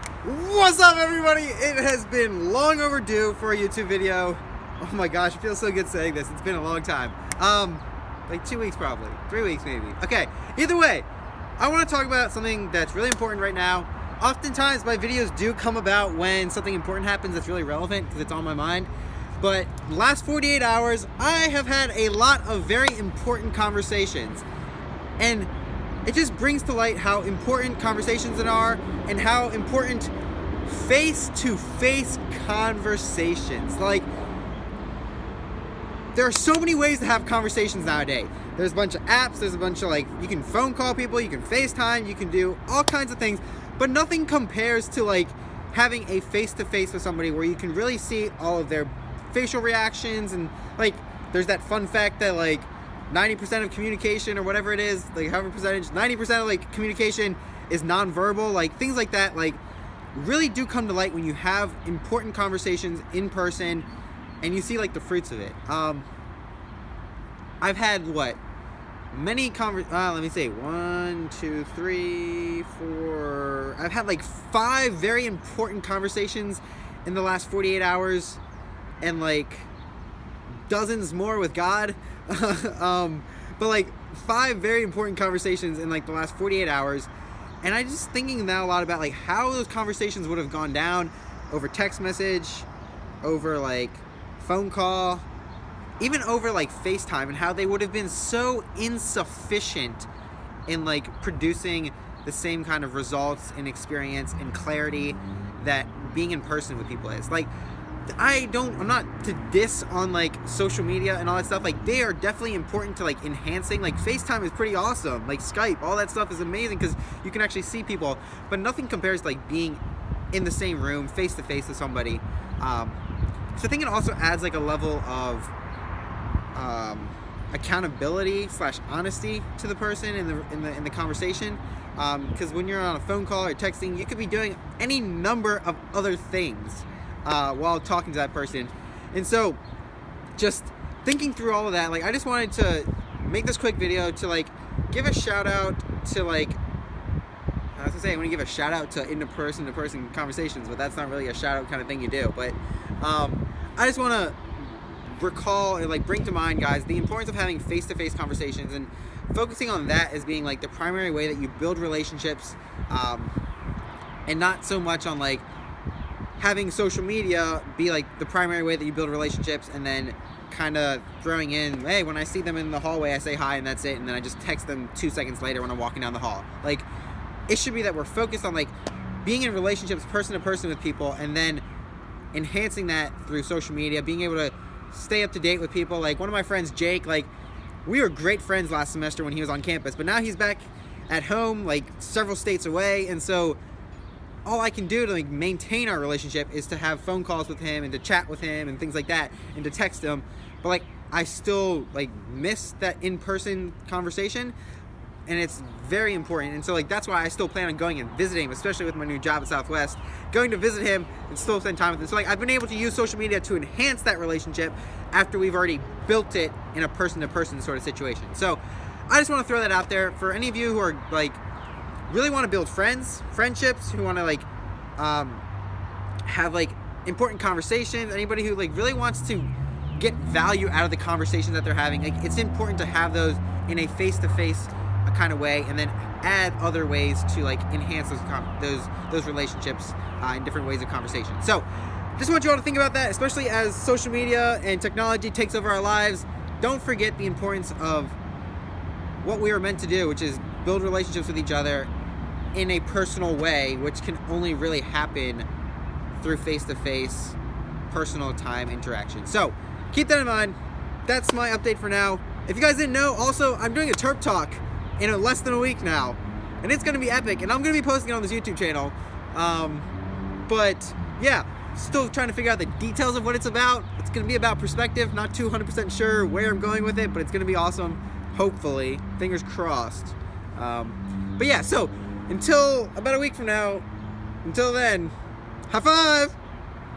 What's up, everybody? It has been long overdue for a YouTube video. Oh my gosh, it feels so good saying this. It's been a long time. Like 2 weeks probably. 3 weeks maybe. Okay, either way, I want to talk about something that's really important right now. Oftentimes my videos do come about when something important happens that's really relevant because it's on my mind. But last 48 hours, I have had a lot of very important conversations. And it just brings to light how important conversations are and how important face-to-face conversations. Like, there are so many ways to have conversations nowadays. There's a bunch of apps, there's a bunch of you can phone call people, you can FaceTime, you can do all kinds of things, but nothing compares to having a face-to-face with somebody where you can really see all of their facial reactions and there's that fun fact that 90% of communication or whatever it is, however percentage, 90% of communication is nonverbal, things like that, really do come to light when you have important conversations in person and you see the fruits of it. I've had many let me say 1, 2, 3, 4. I've had 5 very important conversations in the last 48 hours and dozens more with God. But 5 very important conversations in the last 48 hours, and I'm just thinking now a lot about how those conversations would have gone down over text message, over phone call, even over FaceTime, and how they would have been so insufficient in producing the same kind of results and experience and clarity that being in person with people is. I'm not to diss on social media and all that stuff. They are definitely important to enhancing. FaceTime is pretty awesome. Skype, all that stuff is amazing because you can actually see people. But nothing compares to being in the same room, face to face with somebody. So I think it also adds a level of accountability / honesty to the person in the conversation. Because when you're on a phone call or texting, you could be doing any number of other things while talking to that person. And so just thinking through all of that, I just wanted to make this quick video to give a shout out to I was gonna say I want to give a shout out to in-person to person conversations, but that's not really a shout out kind of thing you do. But I just want to recall and bring to mind, guys, the importance of having face-to-face conversations and focusing on that as being the primary way that you build relationships, and not so much on having social media be the primary way that you build relationships and then kind of throwing in, hey, when I see them in the hallway I say hi and that's it, and then I just text them 2 seconds later when I'm walking down the hall. It should be that we're focused on being in relationships person to person with people and then enhancing that through social media, being able to stay up to date with people. One of my friends, Jake, we were great friends last semester when he was on campus, but now he's back at home several states away, and so all I can do to maintain our relationship is to have phone calls with him and to chat with him and things like that and to text him. But I still miss that in-person conversation, and it's very important. And so that's why I still plan on going and visiting him, especially with my new job at Southwest, going to visit him and still spend time with him. So I've been able to use social media to enhance that relationship after we've already built it in a person-to-person sort of situation. So I just want to throw that out there for any of you who are really want to build friendships, who want to have important conversations, anybody who really wants to get value out of the conversations that they're having. It's important to have those in a face-to-face kind of way, and then add other ways to enhance those relationships in different ways of conversation. So just want you all to think about that, especially as social media and technology takes over our lives. Don't forget the importance of what we are meant to do, which is build relationships with each other in a personal way, which can only really happen through face-to-face personal time interaction. So keep that in mind. That's my update for now. If you guys didn't know, also I'm doing a Terp Talk in less than a week now, and it's gonna be epic, and I'm gonna be posting it on this YouTube channel. But yeah, still trying to figure out the details of what it's about. It's gonna be about perspective, not 200% sure where I'm going with it, but it's gonna be awesome. Hopefully, fingers crossed. But yeah, so until about a week from now, until then, high five!